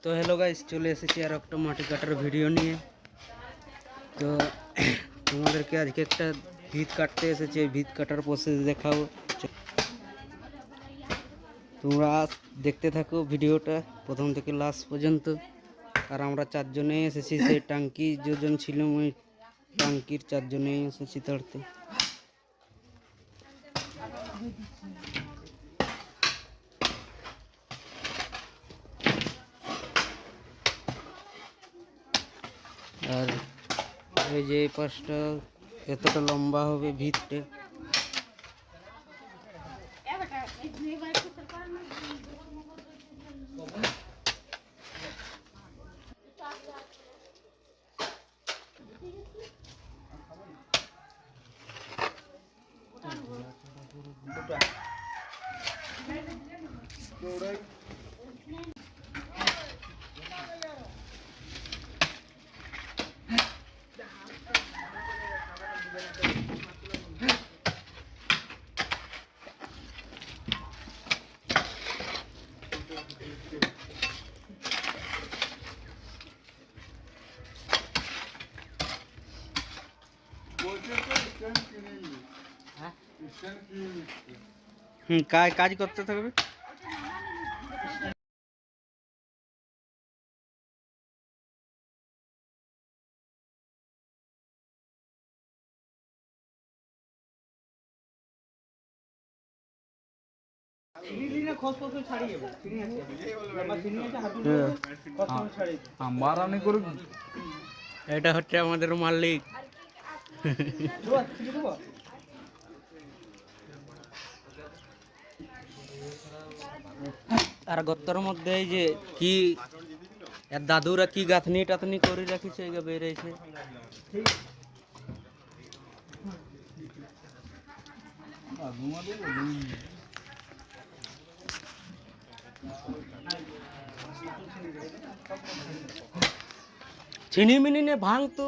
তো hello guys, চলে এসেছি আর একটা মাটি কাটার ভিডিও নিয়ে। তো তোমাদেরকে আজকে একটা ভিত কাটতে এসেছি, এই ভিত কাটার প্রসেস দেখাবো। তোমরা দেখতে থাকো ভিডিওটা প্রথম থেকে লাস্ট পর্যন্ত। আর আমরা চারজনেই এসেছি, সেই টাঙ্কি যোজন ছিল ওই টাঙ্কির চারজনেই এসেছি তাড়তে। আর এই যে এই পাশটা এতটা লম্বা হবে ভিতটা। কাজ করতে থাকবে। এটা হচ্ছে আমাদের মালিক। আর গত্তর মধ্যে এই যে কি দাদুরা কি গাঁথনি টাথনি করে রাখিছে, এগুলো বেরিয়েছে। চিনি মিনি নে ভাঙ তো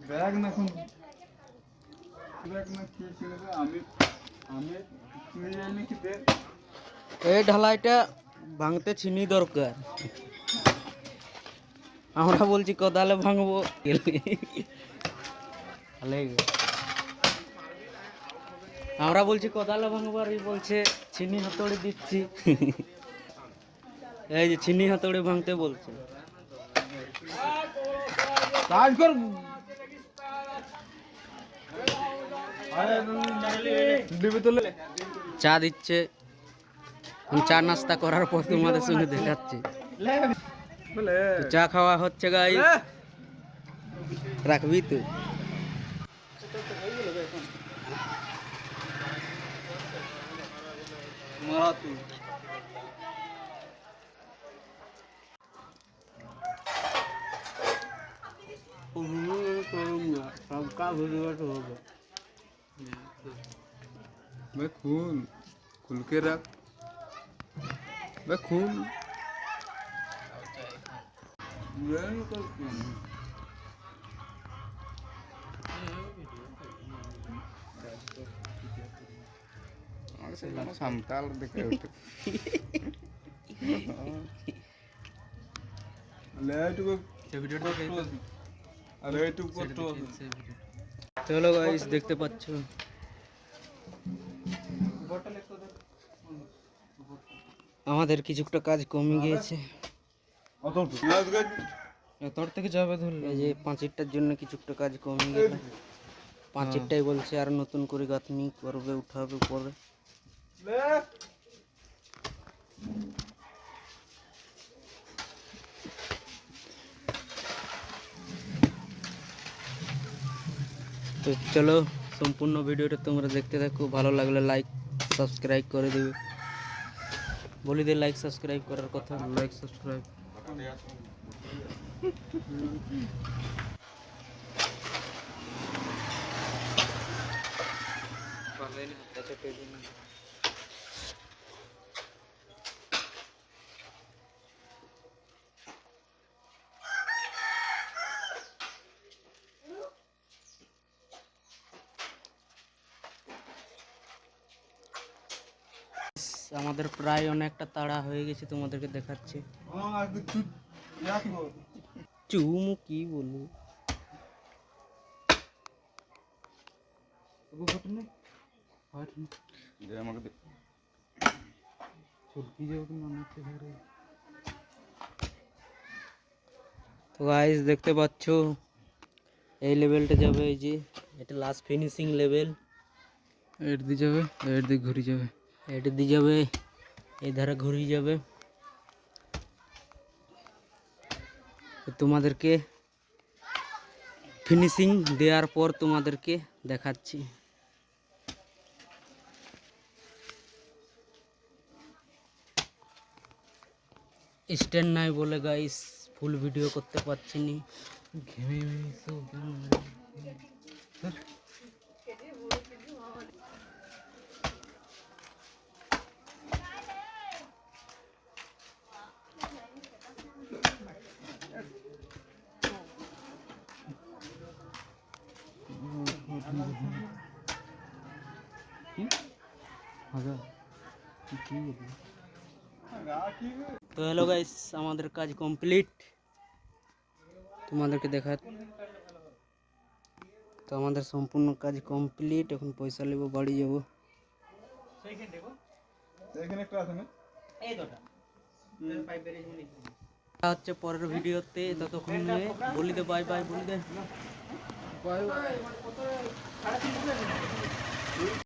ব্যাগ না কোন ব্যাগ না কি ছিল আমি আমি তুই জানি কি দে এই ঢালাইটা ভাঙতে চিনি দরকার। আমরা বলছি কোদালে ভাঙবো, আমরা বলছি কোদালে ভাঙবো আর বলছে চিনি হাতুড়ি দিচ্ছি। এই যে চিনি হাতুড়ি ভাঙতে বলছে। কাজ কর চা দিচ্ছে, চা নাস্তা করার পর তোমাদের সঙ্গে দেখাচ্ছি। চা খাওয়া হচ্ছে গাই, রাখবি তো। सबका वीडियो होगा। मैं खुल के रख मैं खुल সান্তাল দেখে চলো গাইস, দেখতে পাচ্ছ আমাদের কিছুটা কাজ কমে গিয়েছে। তোর থেকে যাবে ধরলে এই যে পাঁচিরটার জন্য কিছুটা কাজ কমে গেছে। পাঁচিরটাই বলছে আর নতুন করে গাঁথনি করবে, উঠাবে উপরে। তো চলো, সম্পূর্ণ ভিডিওটা তোমরা দেখতে থাকো। ভালো লাগলে লাইক সাবস্ক্রাইব করে দেবে। বলি দে লাইক সাবস্ক্রাইব করার কথা। লাইক সাবস্ক্রাইব আমাদের প্রায় অনেকটা তাড়া হয়ে গেছে, তোমাদেরকে দেখাচ্ছি। চুমু কি বলবো, তো গাইস দেখতে পাচ্ছ এই লেভেলটা যাবে, এই যে এটা লাস্ট ফিনিশিং লেভেল। এর দিয়ে যাবে, এর দিয়ে ঘুরে যাবে, এটা দিয়ে যাবে, এই ধারে ঘুরিয়ে যাবে। তো তোমাদেরকে ফিনিশিং দেওয়ার পর তোমাদেরকে দেখাচ্ছি। স্ট্যান্ড নাই বলে গাইস ফুল ভিডিও করতে পারছি নি। তো হ্যালো গাইস, আমাদের কাজ কমপ্লিট, তোমাদেরকে দেখা। তো আমাদের সম্পূর্ণ কাজ কমপ্লিট, এখন পয়সা নেব, বাড়ি যাব। হচ্ছে পরের ভিডিওতে, ততক্ষণ বলি দে বাই বাই, বলি দে বাই বাই।